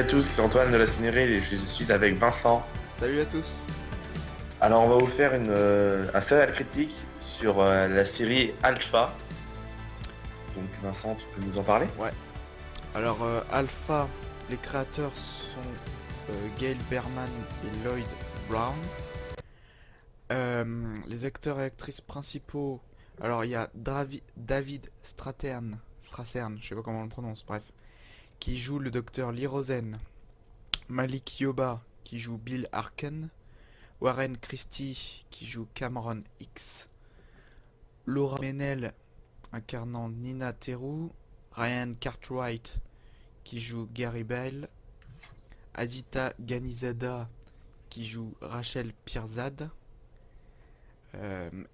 tous, c'est Antoine de la Cinérie et je suis avec Vincent. Salut à tous. Alors on va vous faire un serial critique sur la série Alpha. Donc Vincent, tu peux nous en parler? Ouais. Alors Alpha, les créateurs sont Gail Berman et Lloyd Brown. Les acteurs et actrices principaux, alors il y a David Strassern, je sais pas comment on le prononce, bref, qui joue le docteur Lee Rosen, Malik Yoba qui joue Bill Arken, Warren Christie qui joue Cameron X, Laura Menel incarnant Nina Theroux, Ryan Cartwright qui joue Gary Bell, Azita Ghanizada qui joue Rachel Pirzad,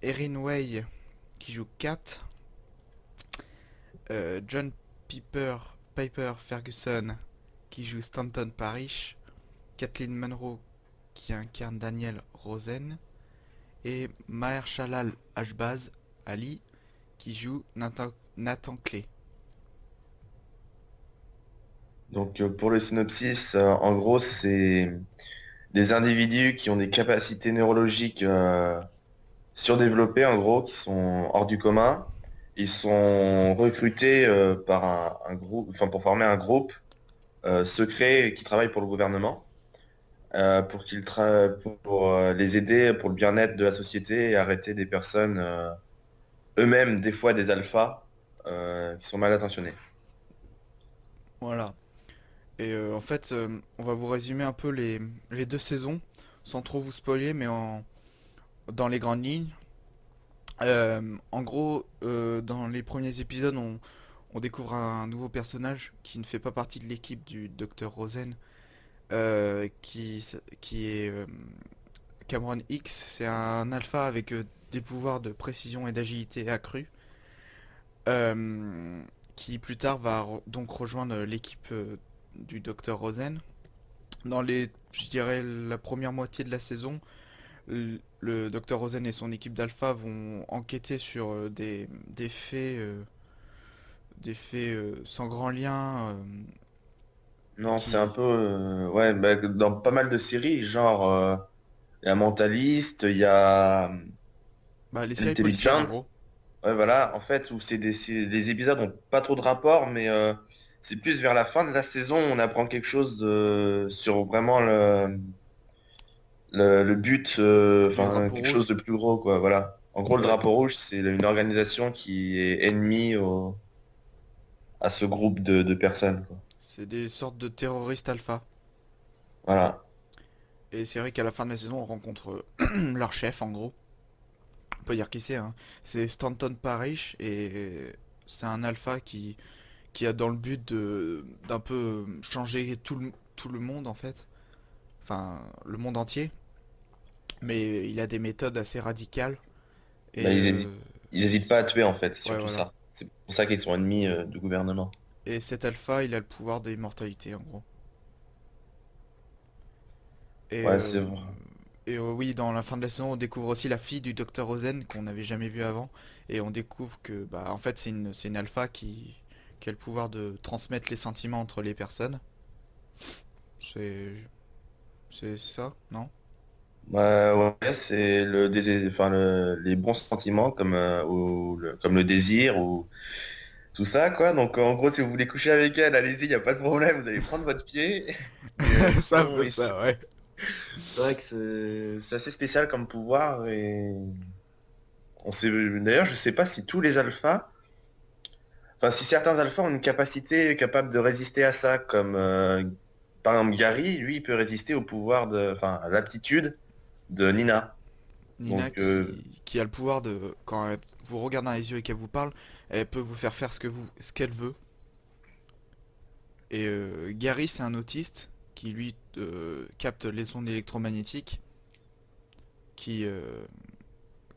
Erin Way qui joue Kat, John Piper Ferguson qui joue Stanton Parish, Kathleen Munro qui incarne Daniel Rosen et Mahershala Ashbaz Ali qui joue Nathan Clay. Donc pour le synopsis, en gros c'est des individus qui ont des capacités neurologiques surdéveloppées en gros, qui sont hors du commun. Ils sont recrutés par un groupe, enfin pour former un groupe secret qui travaille pour le gouvernement. Pour les aider pour le bien-être de la société et arrêter des personnes eux-mêmes des fois des alphas qui sont mal intentionnés. Voilà. Et en fait, on va vous résumer un peu les deux saisons, sans trop vous spoiler, mais dans les grandes lignes. En gros, dans les premiers épisodes, on découvre un nouveau personnage qui ne fait pas partie de l'équipe du Dr Rosen, qui est Cameron X. C'est un alpha avec des pouvoirs de précision et d'agilité accrus, euh, qui plus tard va donc rejoindre l'équipe du Dr Rosen. Je dirais, la première moitié de la saison, le Dr Rosen et son équipe d'Alpha vont enquêter sur des faits sans grand lien, Non, c'est un qui, peu ouais, bah, dans pas mal de séries, genre il y a Mentaliste, il y a bah, les séries policières en Intelligence. gros. Ouais, voilà, en fait, où des épisodes ont pas trop de rapport, mais c'est plus vers la fin de la saison, on apprend quelque chose sur vraiment le but, Le enfin drapeau quelque chose rouge. de plus gros, quoi, voilà. En gros, le Ouais, drapeau rouge, c'est une organisation qui est ennemie à ce groupe de personnes, quoi. c'est des sortes de terroristes alpha. Voilà. Et c'est vrai qu'à la fin de la saison, on rencontre leur chef en gros. On peut dire qui c'est, hein. C'est Stanton Parish et c'est un alpha qui a dans le but d'un peu changer tout le monde en fait. Enfin, le monde entier. Mais il a des méthodes assez radicales. Bah, Et ils hésitent pas à tuer, en fait, c'est ouais, surtout voilà. ça. C'est pour ça qu'ils sont ennemis du gouvernement. Et cet alpha, il a le pouvoir d'immortalité en gros. Et, Ouais, euh, c'est vrai. oui, dans la fin de la saison, on découvre aussi la fille du docteur Rosen qu'on n'avait jamais vue avant. Et on découvre que, bah, en fait, c'est une alpha qui a le pouvoir de transmettre les sentiments entre les personnes. C'est, c'est ça, non? Bah, ouais, c'est enfin, les bons sentiments comme, comme le désir ou tout ça, quoi. Donc, en gros, si vous voulez coucher avec elle, allez-y, il n'y a pas de problème, vous allez prendre votre pied. Mais C'est un sinon, peu oui, ça, ouais. c'est vrai que c'est assez spécial comme pouvoir et d'ailleurs, je sais pas si tous les alphas, enfin, si certains alphas ont une capacité capable de résister à ça, comme par exemple Gary, lui, il peut résister au pouvoir enfin, à l'aptitude de Nina. Nina Donc, qui a le pouvoir de, quand elle vous regarde dans les yeux et qu'elle vous parle, elle peut vous faire faire ce qu'elle veut. Et Gary, c'est un autiste qui lui capte les ondes électromagnétiques, qui, euh,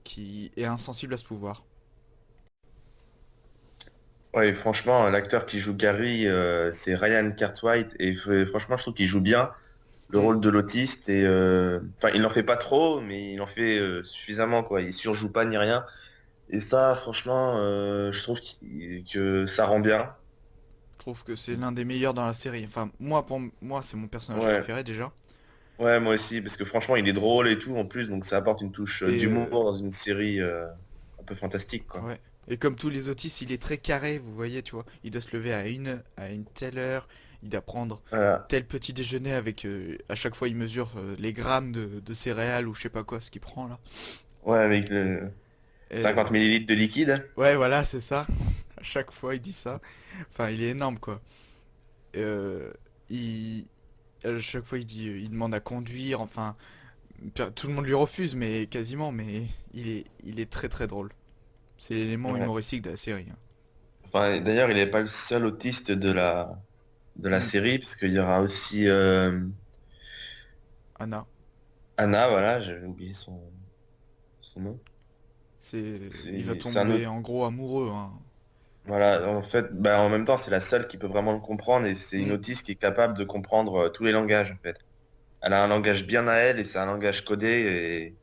qui est insensible à ce pouvoir. ouais, franchement, l'acteur qui joue Gary, c'est Ryan Cartwright, et franchement, je trouve qu'il joue bien le Hmm. rôle de l'autiste, et enfin, il n'en fait pas trop, mais il en fait suffisamment, quoi. Il surjoue pas ni rien, et ça, franchement, je trouve que ça rend bien. Je trouve que c'est l'un des meilleurs dans la série. Enfin, moi, moi, c'est mon personnage Ouais, préféré déjà. ouais, moi aussi, parce que franchement, il est drôle et tout en plus, donc ça apporte une touche Et d'humour dans une série un peu fantastique, quoi. ouais. Et comme tous les autistes, il est très carré, vous voyez, tu vois. Il doit se lever à une telle heure. Il doit prendre Voilà. tel petit déjeuner avec... à chaque fois, il mesure les grammes de céréales ou je sais pas quoi, ce qu'il prend là. Ouais, avec le Et 50 millilitres de liquide. ouais, voilà, c'est ça. À chaque fois, il dit ça. Enfin, il est énorme, quoi. Euh, il... À chaque fois, il demande à conduire. Enfin, tout le monde lui refuse, mais quasiment. Mais il est très très drôle. C'est l'élément Ouais. humoristique de la série, hein. Enfin, d'ailleurs, il n'est pas le seul autiste de la Hmm. série, parce qu'il y aura aussi Anna, Anna, voilà, j'avais oublié son nom. il va C'est un tomber autre. en gros amoureux, hein. Voilà, en fait, bah, en même temps, c'est la seule qui peut vraiment le comprendre et c'est une Hmm. autiste qui est capable de comprendre tous les langages, en fait. Elle a un langage bien à elle et c'est un langage codé et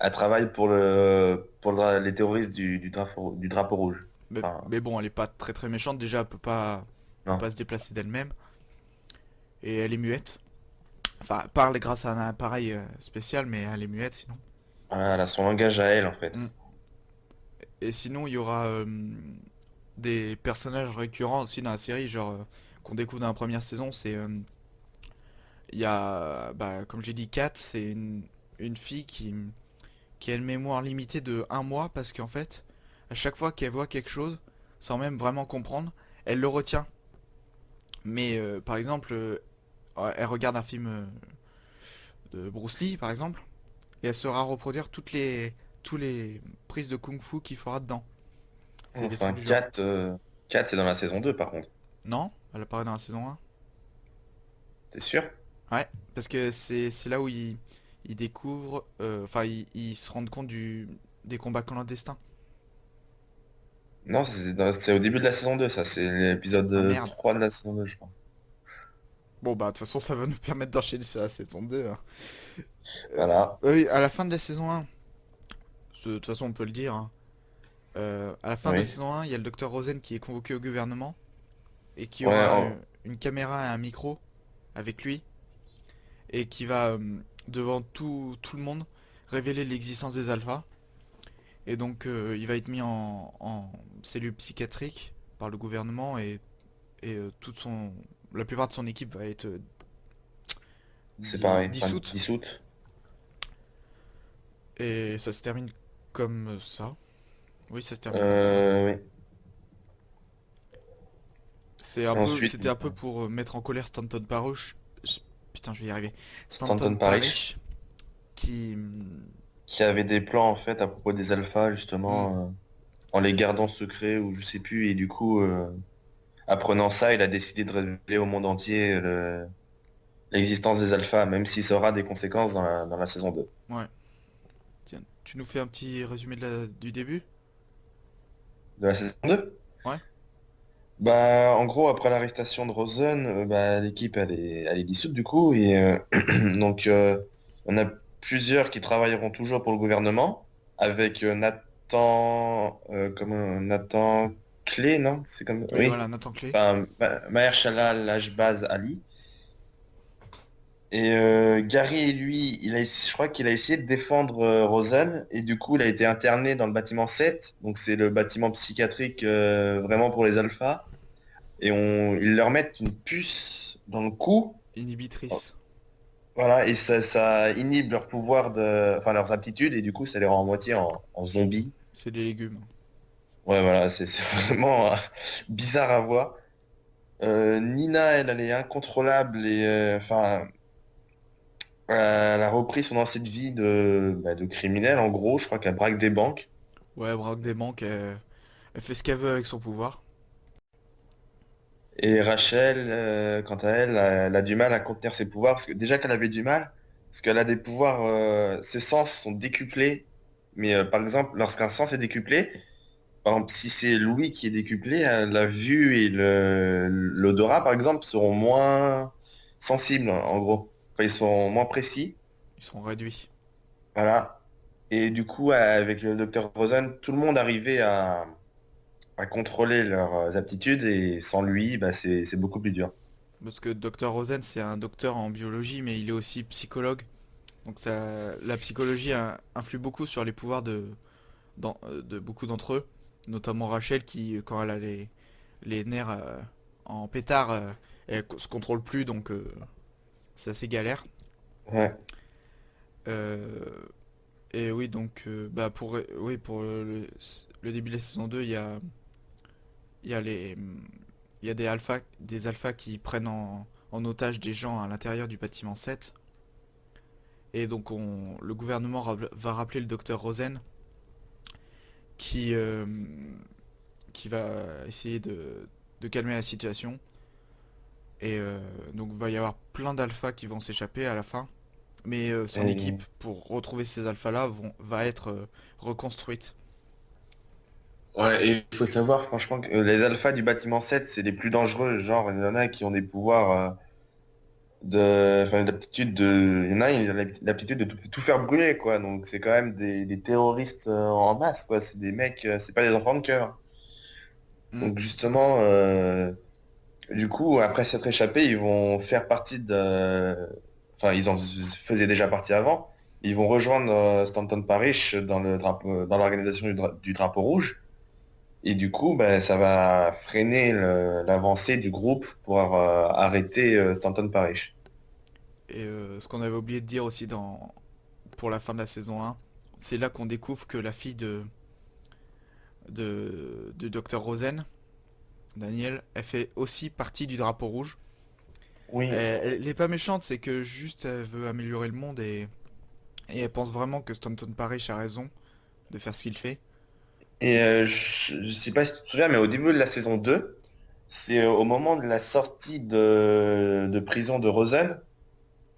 elle travaille pour les terroristes du drapeau rouge. Enfin, Mais bon, elle est pas très très méchante. Déjà, peut non. pas se déplacer d'elle-même. Et elle est muette. Enfin, elle parle grâce à un appareil spécial, mais elle est muette sinon. Voilà, elle a son langage à elle, en fait. Hmm. Et sinon, il y aura des personnages récurrents aussi dans la série, genre qu'on découvre dans la première saison. C'est il y a, bah, comme j'ai dit, Kat, c'est une fille qui a une mémoire limitée de un mois parce qu'en fait, à chaque fois qu'elle voit quelque chose, sans même vraiment comprendre, elle le retient. Mais par exemple, elle regarde un film de Bruce Lee, par exemple, et elle saura reproduire tous les prises de kung-fu qu'il fera dedans. C'est des Enfin, trucs du genre. Kat, c'est dans la saison 2, par contre. Non, elle apparaît dans la saison 1. T'es sûr? Ouais, parce que c'est là où il découvre, enfin, il se rend compte des combats clandestins. Non, ça, c'est au début de la saison 2, ça. C'est l'épisode Ah merde. 3 de la saison 2, je crois. Bon, bah, de toute façon, ça va nous permettre d'enchaîner sur la saison 2, hein. Voilà. Oui, à la fin de la saison 1, de toute façon, on peut le dire, hein, à la fin de la Oui. saison 1, il y a le docteur Rosen qui est convoqué au gouvernement et qui Ouais, aura une caméra et un micro avec lui et qui va, devant tout le monde, révéler l'existence des alphas. Et donc, il va être mis en cellule psychiatrique par le gouvernement et la plupart de son équipe va être c'est pareil. Enfin, dissoute. dissoute. Et ça se termine comme ça. Oui, ça se termine comme ça. Oui. Ensuite, C'était un peu pour mettre en colère Stanton Parrish. Putain, je vais y arriver. Stanton Stanton Parrish, Parrish, qui, qui avait des plans, en fait, à propos des alphas, hmm, justement, en les gardant secrets ou je sais plus. Et du coup, apprenant ça, il a décidé de révéler au monde entier l'existence des alphas, même si ça aura des conséquences dans la saison 2. ouais. Tiens, tu nous fais un petit résumé du début? De la saison 2? Ouais. Bah, en gros, après l'arrestation de Rosen, bah, l'équipe elle est dissoute du coup et donc on a plusieurs qui travailleront toujours pour le gouvernement avec Nathan Clé, non? C'est comme Oui, oui. voilà, Nathan Clé. Enfin, Mahershala Lajbaz Ali. Et Gary, lui, je crois qu'il a essayé de défendre Rosen et du coup, il a été interné dans le bâtiment 7. Donc c'est le bâtiment psychiatrique vraiment pour les alphas. Et ils leur mettent une puce dans le cou. Inhibitrice. Voilà, et ça inhibe leur pouvoir enfin leurs aptitudes, et du coup, ça les rend à moitié en zombies. C'est des légumes. Ouais, voilà, c'est vraiment bizarre à voir. Nina, elle est incontrôlable et enfin, elle a repris son ancienne vie de criminel, en gros. Je crois qu'elle braque des banques. Ouais, braque des banques, elle fait ce qu'elle veut avec son pouvoir. Et Rachel, quant à elle, elle a du mal à contenir ses pouvoirs, parce que déjà qu'elle avait du mal, parce qu'elle a des pouvoirs, ses sens sont décuplés, mais par exemple, lorsqu'un sens est décuplé, par exemple, si c'est l'ouïe qui est décuplé, la vue et l'odorat, par exemple, seront moins sensibles, en gros. Enfin, ils sont moins précis, Ils sont réduits. voilà. Et du coup, avec le docteur Rosen, tout le monde arrivait à contrôler leurs aptitudes et sans lui, bah, c'est beaucoup plus dur. Parce que Dr Rosen, c'est un docteur en biologie, mais il est aussi psychologue. Donc la psychologie influe beaucoup sur les pouvoirs de beaucoup d'entre eux, notamment Rachel qui, quand elle a les nerfs en pétard, elle se contrôle plus, donc c'est assez galère. Ouais. Euh, et oui, donc bah oui, pour le début de la saison 2, il y a il y a des alphas qui prennent en otage des gens à l'intérieur du bâtiment 7. Et donc le gouvernement va rappeler le docteur Rosen qui, euh, qui va essayer de calmer la situation. Et donc il va y avoir plein d'alphas qui vont s'échapper à la fin. Mais son Et, équipe, pour retrouver ces alphas-là, va être reconstruite. ouais, et il faut savoir franchement que les alphas du bâtiment 7, c'est les plus dangereux. Genre, il y en a qui ont des pouvoirs enfin, l'aptitude de, il y en a, il a l'aptitude de tout faire brûler, quoi. Donc c'est quand même des terroristes en masse, quoi. C'est des mecs, c'est pas des enfants de cœur. Hmm. Donc justement, du coup, après s'être échappés, ils vont faire partie de, enfin, ils en faisaient déjà partie avant. Ils vont rejoindre Stanton Parish dans le drapeau, dans l'organisation du drapeau rouge. Et du coup, ben, ça va freiner l'avancée du groupe pour arrêter Stanton Parish. Et ce qu'on avait oublié de dire aussi pour la fin de la saison 1, c'est là qu'on découvre que la fille de Dr Rosen, Daniel, elle fait aussi partie du drapeau rouge. Oui. Elle est pas méchante, c'est que juste elle veut améliorer le monde et elle pense vraiment que Stanton Parish a raison de faire ce qu'il fait. Et je sais pas si tu te souviens, mais au début de la saison 2, c'est au moment de la sortie de prison de Rosen,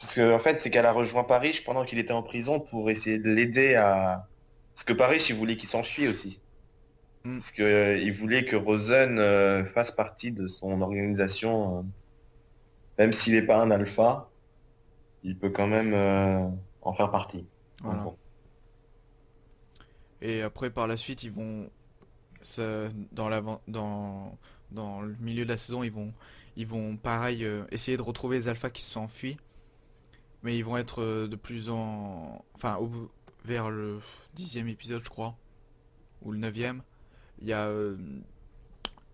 parce que en fait, c'est qu'elle a rejoint Paris pendant qu'il était en prison pour essayer de l'aider à... Parce que Paris, il voulait qu'il s'enfuit aussi. Hmm, Parce que, il voulait que Rosen fasse partie de son organisation. Même s'il n'est pas un alpha, il peut quand même en faire partie. En voilà. gros. Et après, par la suite, ils vont dans dans le milieu de la saison, ils vont pareil essayer de retrouver les alphas qui se sont enfuis, mais ils vont être de plus en, vers le 10e épisode, je crois, ou le 9e. Il y a,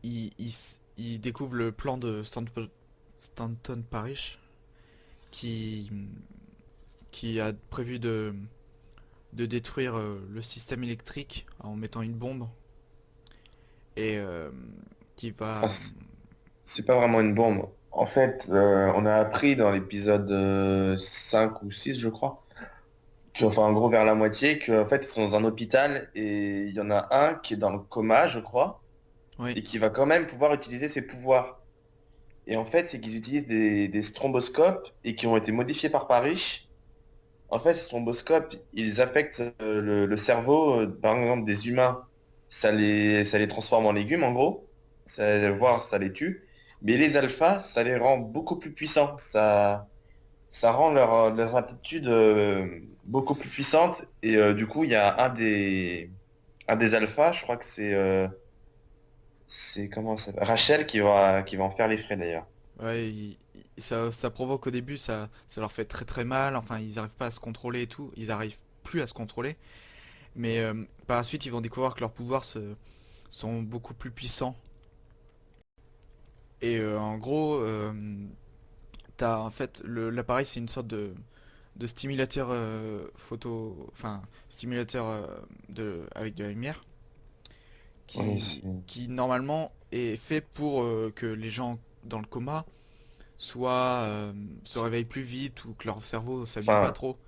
ils découvrent le plan de Stanton Parish qui qui a prévu de détruire le système électrique en mettant une bombe et qui Enfin, va. c'est pas vraiment une bombe. En fait, on a appris dans l'épisode 5 ou 6, je crois, enfin en gros vers la moitié, qu'en fait ils sont dans un hôpital et il y en a un qui est dans le coma, je crois, Oui, et qui va quand même pouvoir utiliser ses pouvoirs. Et en fait, c'est qu'ils utilisent des stromboscopes et qui ont été modifiés par Parrish. En fait, ces stromboscopes, ils affectent le cerveau, par exemple des humains, ça les transforme en légumes en gros, voire ça les tue. Mais les alphas, ça les rend beaucoup plus puissants. Ça rend leurs aptitudes beaucoup plus puissantes. Et du coup, il y a un des alphas, je crois que c'est comment ça s'appelle Rachel qui va en faire les frais d'ailleurs. ouais, ça provoque au début, ça leur fait très très mal, enfin ils n'arrivent pas à se contrôler et tout, ils arrivent plus à se contrôler, mais par la suite ils vont découvrir que leurs pouvoirs sont beaucoup plus puissants. Et en gros, t'as en fait l'appareil c'est une sorte de stimulateur enfin stimulateur avec de la lumière Oui, c'est qui normalement est fait pour que les gens dans le coma soit se réveillent plus vite ou que leur cerveau s'abîme pas enfin, trop.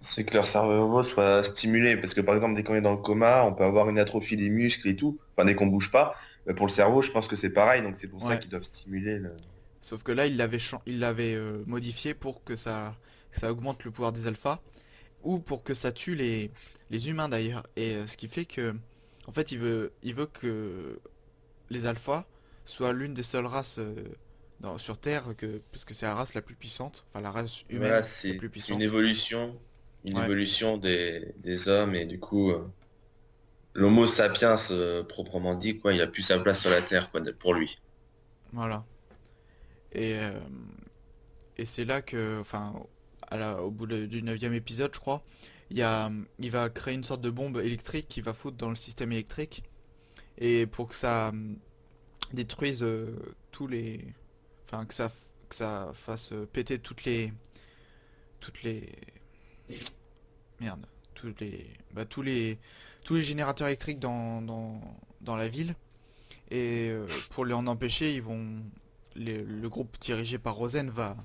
c'est que leur cerveau soit stimulé. Parce que par exemple, dès qu'on est dans le coma, on peut avoir une atrophie des muscles et tout. Enfin, dès qu'on bouge pas. Mais pour le cerveau, je pense que c'est pareil. Donc c'est pour ça Ouais. qu'ils doivent stimuler le. Sauf que là, il l'avait modifié pour que ça augmente le pouvoir des alphas ou pour que ça tue les humains d'ailleurs. Et ce qui fait que, en fait, il veut que les alphas soient l'une des seules races sur Terre, parce que c'est la race la plus puissante, enfin la race Voilà, humaine la plus c'est puissante. une Ouais. évolution des hommes. Et du coup, l'Homo sapiens proprement dit, quoi, il a plus sa place sur la Terre, quoi, pour lui. Voilà. Et, et c'est là que, enfin, au bout du neuvième épisode, je crois, il va créer une sorte de bombe électrique qui va foutre dans le système électrique. Et pour que ça détruise tous les... Enfin, que ça fasse péter toutes les... Merde. Tous les générateurs électriques dans la ville. Et pour en empêcher, le groupe dirigé par Rosen va,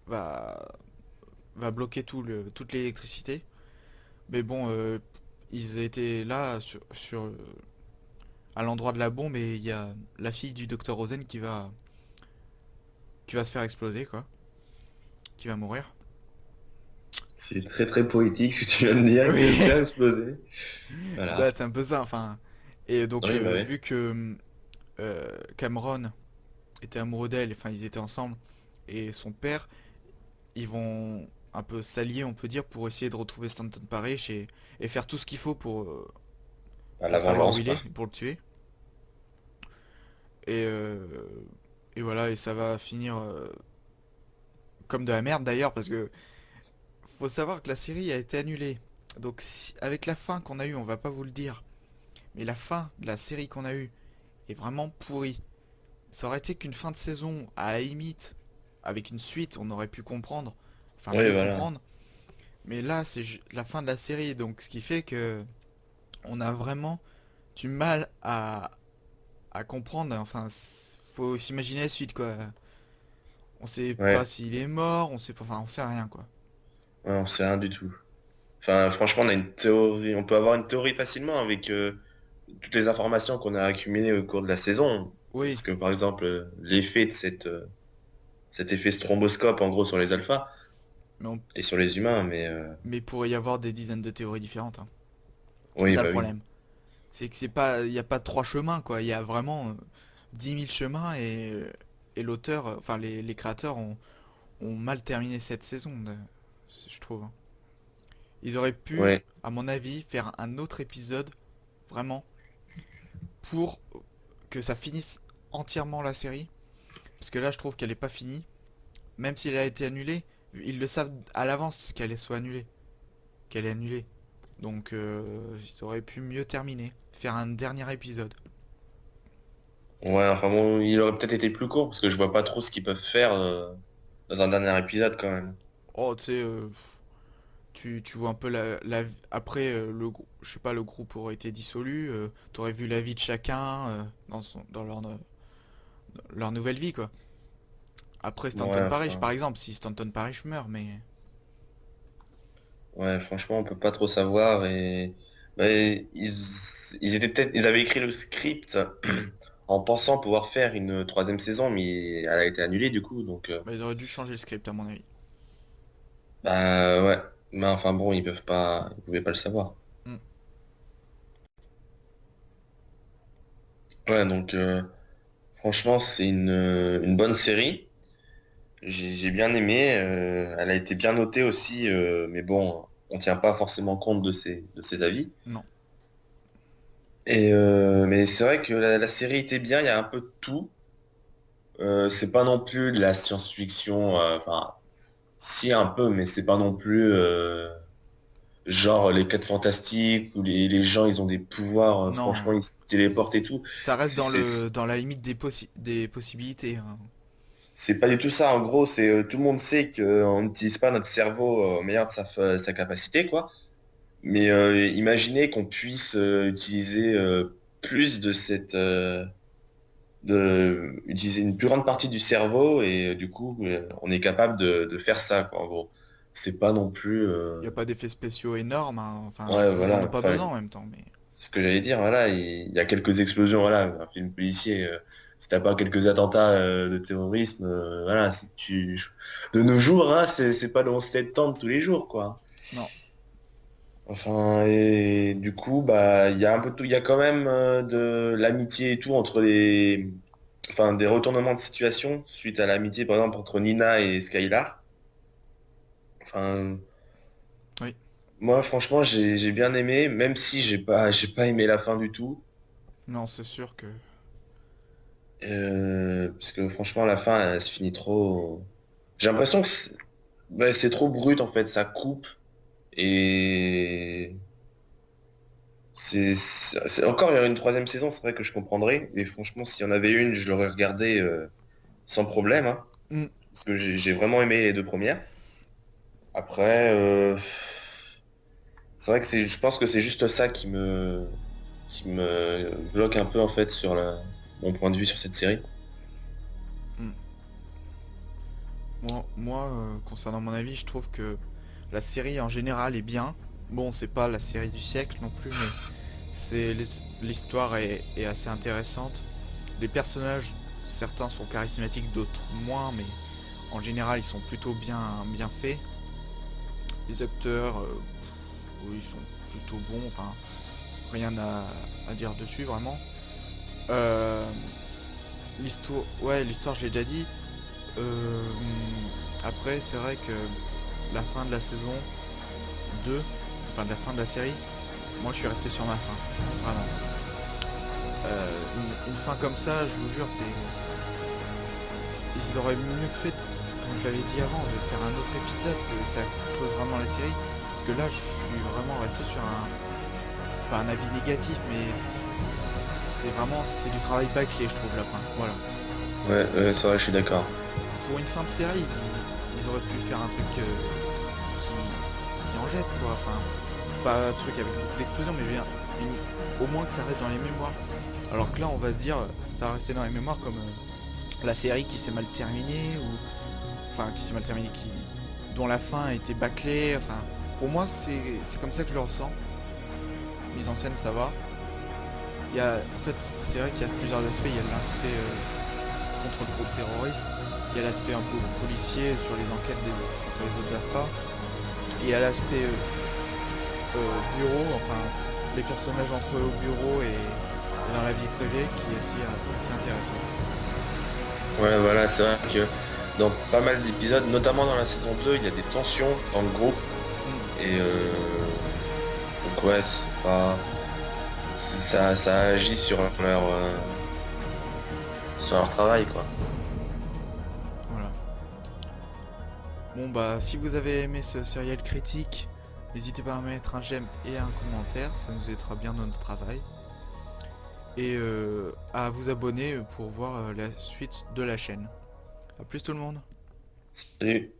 va bloquer toute l'électricité. Mais bon, ils étaient là à l'endroit de la bombe et il y a la fille du docteur Rosen qui va se faire exploser, quoi. Qui va mourir. C'est très très poétique ce que tu viens de dire, qui va se Oui, faire exploser. bah Voilà. c'est un peu ça, enfin. Et donc, Oui, bah oui. vu que Cameron était amoureux d'elle, enfin ils étaient ensemble, et son père, ils vont un peu s'allier, on peut dire, pour essayer de retrouver Stanton Parrish et faire tout ce qu'il faut À la pour savoir où vengeance, il quoi. est, pour le tuer. Et, et voilà, et ça va finir comme de la merde d'ailleurs, parce que faut savoir que la série a été annulée. Donc avec la fin qu'on a eue, on va pas vous le dire, mais la fin de la série qu'on a eue est vraiment pourrie. Ça aurait été qu'une fin de saison, à la limite, avec une suite, on aurait pu comprendre, enfin Oui, mieux voilà. comprendre. Mais là, c'est la fin de la série, donc ce qui fait que on a vraiment du mal à comprendre. Enfin, faut s'imaginer la suite, quoi. On sait pas Ouais. s'il est mort, on sait pas, enfin, on sait rien, quoi. Ouais, on sait rien du tout. Enfin, franchement, on a une théorie, on peut avoir une théorie facilement avec toutes les informations qu'on a accumulées au cours de la saison. Oui, Parce que, par exemple, l'effet de cet effet stromboscope, en gros, sur les alphas mais, et sur les humains, mais il pourrait y avoir des dizaines de théories différentes, hein. C'est oui, ça le bah oui. problème. C'est que c'est pas, il y a pas trois chemins, quoi. Il y a vraiment 10 000 chemins et l'auteur, enfin les créateurs ont mal terminé cette saison, je trouve, hein. Ils auraient pu, Ouais. à mon avis, faire un autre épisode, vraiment, pour que ça finisse entièrement la série. Parce que là, je trouve qu'elle est pas finie. Même si elle a été annulée, ils le savent à l'avance qu'elle soit annulée. Qu'elle est annulée. Donc, ils auraient pu mieux terminer. Faire un dernier épisode. Ouais, enfin bon, il aurait peut-être été plus court parce que je vois pas trop ce qu'ils peuvent faire dans un dernier épisode quand même. Oh, tu sais, tu vois un peu après, je sais pas, le groupe aurait été dissolu. T'aurais vu la vie de chacun dans leur nouvelle vie, quoi. Après Stanton Ouais, Parish, par enfin, exemple, si Stanton Parish meurt, mais... ouais, franchement, on peut pas trop savoir et bah, ils étaient peut-être, ils avaient écrit le script en pensant pouvoir faire une troisième saison, mais elle a été annulée du coup, donc Bah, ils auraient dû changer le script, à mon avis. bah ouais. Mais enfin bon, ils pouvaient pas le savoir. Hmm. Ouais, donc franchement, c'est une bonne série. J'ai bien aimé. Elle a été bien notée aussi, mais bon, on tient pas forcément compte de ses avis. Non. Et mais c'est vrai que la série était bien. Il y a un peu de tout. C'est pas non plus de la science-fiction. Enfin, si un peu, mais c'est pas non plus genre les 4 fantastiques où les gens ils ont des pouvoirs. Franchement, Non. ils se téléportent et tout. Ça reste C'est dans la limite des possibilités, hein. c'est pas du tout ça. En gros, c'est tout le monde sait qu'on n'utilise pas notre cerveau au meilleur de sa capacité, quoi. Mais imaginez qu'on puisse utiliser plus de utiliser une plus grande partie du cerveau et du coup, on est capable de faire ça, quoi, en gros. C'est pas non plus, Il n'y a pas d'effets spéciaux énormes, hein. Enfin, ouais, ils en voilà. ont pas Enfin, besoin en même temps, mais... c'est ce que j'allais dire. Voilà, il y a quelques explosions. Voilà, un film policier. Si t'as pas quelques attentats de terrorisme, voilà, si tu de nos jours, hein, c'est pas le 11 septembre tous les jours, quoi. Non. Enfin, et du coup, bah, il y a un peu de tout. Il y a quand même de l'amitié et tout entre enfin, des retournements de situation suite à l'amitié, par exemple, entre Nina et Skylar. Enfin, Oui. moi, franchement, j'ai bien aimé, même si j'ai pas aimé la fin du tout. Non, c'est sûr que... Parce que franchement, la fin, elle se finit trop. J'ai l'impression que c'est trop brut en fait, ça coupe. Et encore, il y aurait une troisième saison, c'est vrai que je comprendrais. Mais franchement, s'il y en avait une, je l'aurais regardé sans problème, hein, Hmm. parce que j'ai vraiment aimé les deux premières. Après, c'est vrai que je pense que c'est juste ça qui me bloque un peu en fait sur mon point de vue sur cette série. Hmm. Concernant mon avis, je trouve que la série en général est bien. Bon, c'est pas la série du siècle non plus, mais l'histoire est assez intéressante. Les personnages, certains sont charismatiques, d'autres moins, mais en général, ils sont plutôt bien faits. Les acteurs, oui, ils sont plutôt bons. Enfin, rien à dire dessus vraiment. Euh, l'histoire, je l'ai déjà dit. Euh, Après, c'est vrai que la fin de la saison 2, enfin de la fin de la série, moi je suis resté sur ma fin. Vraiment. Une fin comme ça, je vous jure, ils auraient mieux fait, comme je l'avais dit avant, de faire un autre épisode que ça close vraiment la série. Parce que là, je suis vraiment resté sur pas un avis négatif, mais c'est du travail bâclé, je trouve, la fin. Voilà. Ouais, c'est vrai, je suis d'accord. Pour une fin de série, ils auraient pu faire un truc qui en jette, quoi. Enfin, pas un truc avec beaucoup d'explosions, mais je veux dire, au moins que ça reste dans les mémoires. Alors que là, on va se dire, ça va rester dans les mémoires comme la série qui s'est mal terminée, ou enfin qui s'est mal terminée, dont la fin a été bâclée. Enfin, pour moi, c'est comme ça que je le ressens. Mise en scène, ça va. En fait, c'est vrai qu'il y a plusieurs aspects. Il y a l'aspect contre le groupe terroriste, il y a l'aspect un peu policier sur les enquêtes des autres affaires, et il y a l'aspect bureau, enfin les personnages entre eux au bureau et dans la vie privée qui est assez intéressante. Ouais, voilà, c'est vrai que dans pas mal d'épisodes, notamment dans la saison 2, il y a des tensions dans le groupe. Mm, Et donc ouais, ça agit sur leur travail, quoi. voilà. Bon bah si vous avez aimé ce serial critique, n'hésitez pas à mettre un j'aime et un commentaire, ça nous aidera bien dans notre travail. Et à vous abonner pour voir la suite de la chaîne. A plus tout le monde. Salut.